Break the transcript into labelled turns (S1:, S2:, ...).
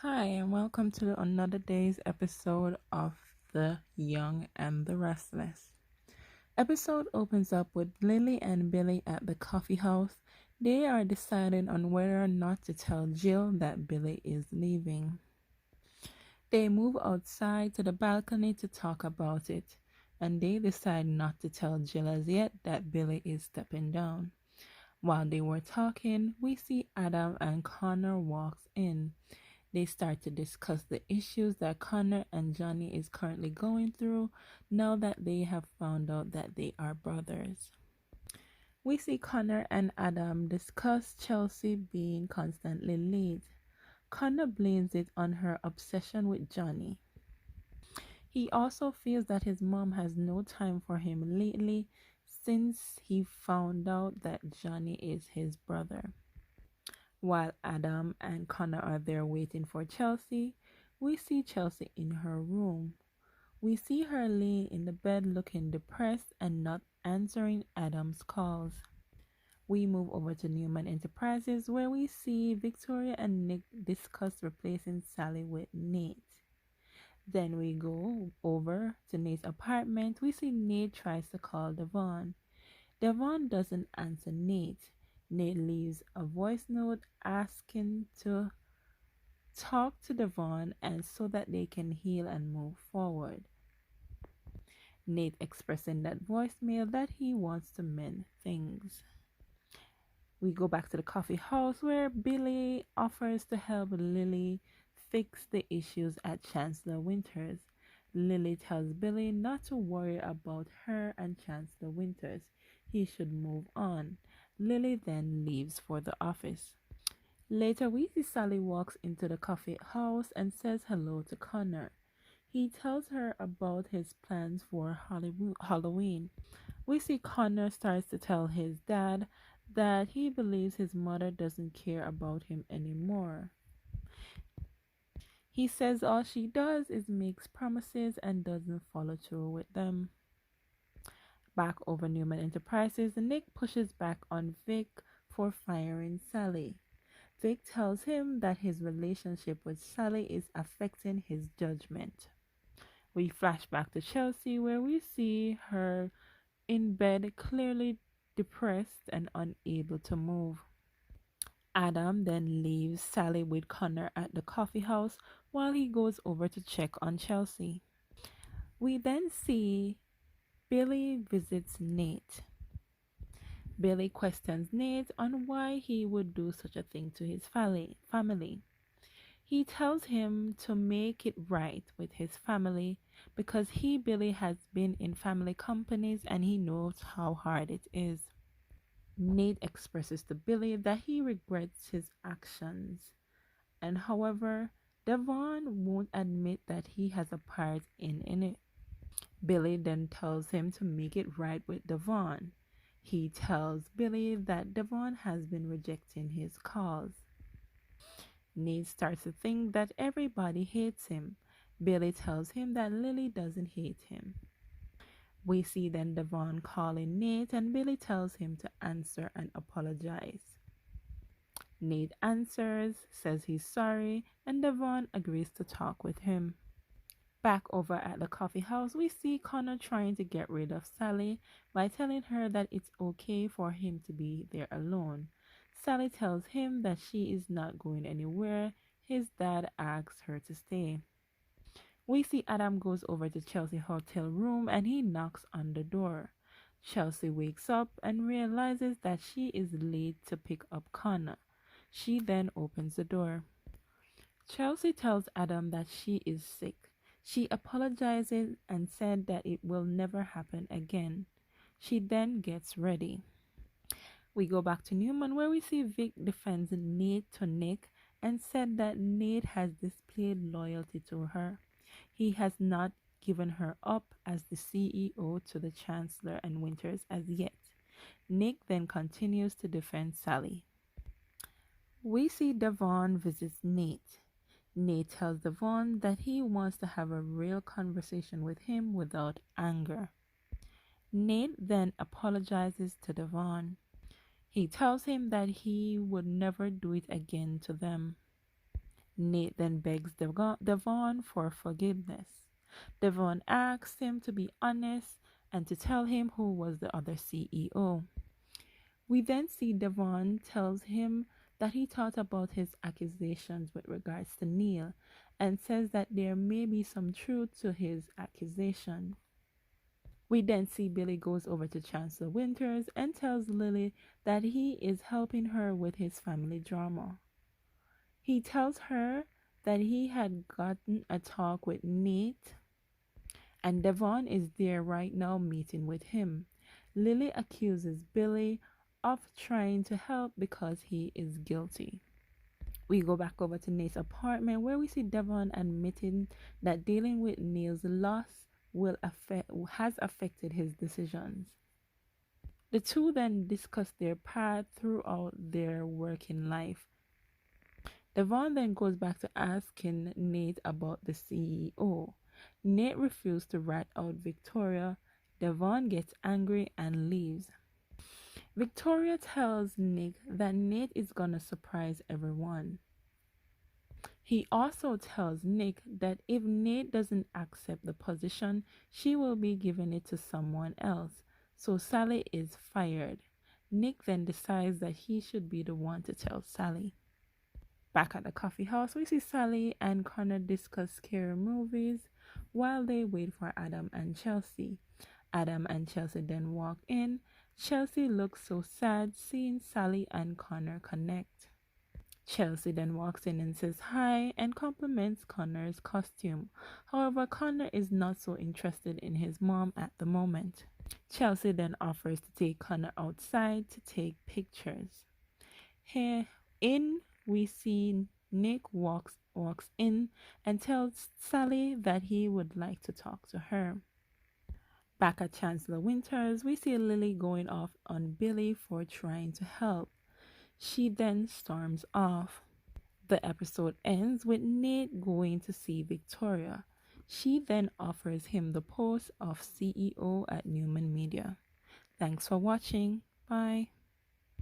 S1: Hi, and welcome to another day's episode of The Young and the Restless. Episode opens up with Lily and Billy at the coffee house. They are deciding on whether or not to tell Jill that Billy is leaving. They move outside to the balcony to talk about it, and they decide not to tell Jill as yet that Billy is stepping down. While they were talking, we see Adam and Connor walks in. They start to discuss the issues that Connor and Johnny is currently going through now that they have found out that they are brothers. We see Connor and Adam discuss Chelsea being constantly late. Connor blames it on her obsession with Johnny. He also feels that his mom has no time for him lately since he found out that Johnny is his brother. While Adam and Connor are there waiting for Chelsea, we see Chelsea in her room. We see her laying in the bed looking depressed and not answering Adam's calls. We move over to Newman Enterprises where we see Victoria and Nick discuss replacing Sally with Nate. Then we go over to Nate's apartment. We see Nate tries to call Devon. Devon doesn't answer Nate. Nate leaves a voice note asking to talk to Devon and so that they can heal and move forward. Nate expressing that voicemail that he wants to mend things. We go back to the coffee house where Billy offers to help Lily fix the issues at Chancellor Winters. Lily tells Billy not to worry about her and Chancellor Winters. He should move on. Lily then leaves for the office. Later, we see Sally walks into the coffee house and says hello to Connor. He tells her about his plans for Halloween. We see Connor starts to tell his dad that he believes his mother doesn't care about him anymore. He says all she does is makes promises and doesn't follow through with them. Back over Newman Enterprises, Nick pushes back on Vic for firing Sally. Vic tells him that his relationship with Sally is affecting his judgment. We flash back to Chelsea where we see her in bed, clearly depressed and unable to move. Adam then leaves Sally with Connor at the coffee house while he goes over to check on Chelsea. We then see Billy visits Nate. Billy questions Nate on why he would do such a thing to his family. He tells him to make it right with his family because Billy, has been in family companies and he knows how hard it is. Nate expresses to Billy that he regrets his actions, and however, Devon won't admit that he has a part in it. Billy then tells him to make it right with Devon. He tells Billy that Devon has been rejecting his calls. Nate starts to think that everybody hates him. Billy tells him that Lily doesn't hate him. We see then Devon calling Nate and Billy tells him to answer and apologize. Nate answers, says he's sorry, and Devon agrees to talk with him. Back over at the coffee house, we see Connor trying to get rid of Sally by telling her that it's okay for him to be there alone. Sally tells him that she is not going anywhere. His dad asks her to stay. We see Adam goes over to Chelsea's hotel room and he knocks on the door. Chelsea wakes up and realizes that she is late to pick up Connor. She then opens the door. Chelsea tells Adam that she is sick. She apologizes and said that it will never happen again. She then gets ready. We go back to Newman where we see Vic defends Nate to Nick and said that Nate has displayed loyalty to her. He has not given her up as the CEO to the Chancellor and Winters as yet. Nick then continues to defend Sally. We see Devon visits Nate. Nate tells Devon that he wants to have a real conversation with him without anger. Nate then apologizes to Devon. He tells him that he would never do it again to them. Nate then begs Devon for forgiveness. Devon asks him to be honest and to tell him who was the other CEO. We then see Devon tells him that he thought about his accusations with regards to Neil and says that there may be some truth to his accusation. We then see Billy goes over to Chancellor Winters and tells Lily that he is helping her with his family drama. He tells her that he had gotten a talk with Nate and Devon is there right now meeting with him. Lily accuses Billy of trying to help because he is guilty. We go back over to Nate's apartment where we see Devon admitting that dealing with Neil's loss has affected his decisions. The two then discuss their path throughout their working life. Devon then goes back to asking Nate about the CEO. Nate refused to rat out Victoria. Devon gets angry and leaves. Victoria tells Nick that Nate is gonna surprise everyone. He also tells Nick that if Nate doesn't accept the position, she will be giving it to someone else. So Sally is fired. Nick then decides that he should be the one to tell Sally. Back at the coffee house, we see Sally and Connor discuss scary movies while they wait for Adam and Chelsea. Adam and Chelsea then walk in. Chelsea looks so sad seeing Sally and Connor connect. Chelsea then walks in and says hi and compliments Connor's costume. However, Connor is not so interested in his mom at the moment. Chelsea then offers to take Connor outside to take pictures. Here we see Nick walks in and tells Sally that he would like to talk to her. Back at Chancellor Winters, we see Lily going off on Billy for trying to help. She then storms off. The episode ends with Nate going to see Victoria. She then offers him the post of CEO at Newman Media. Thanks for watching. Bye.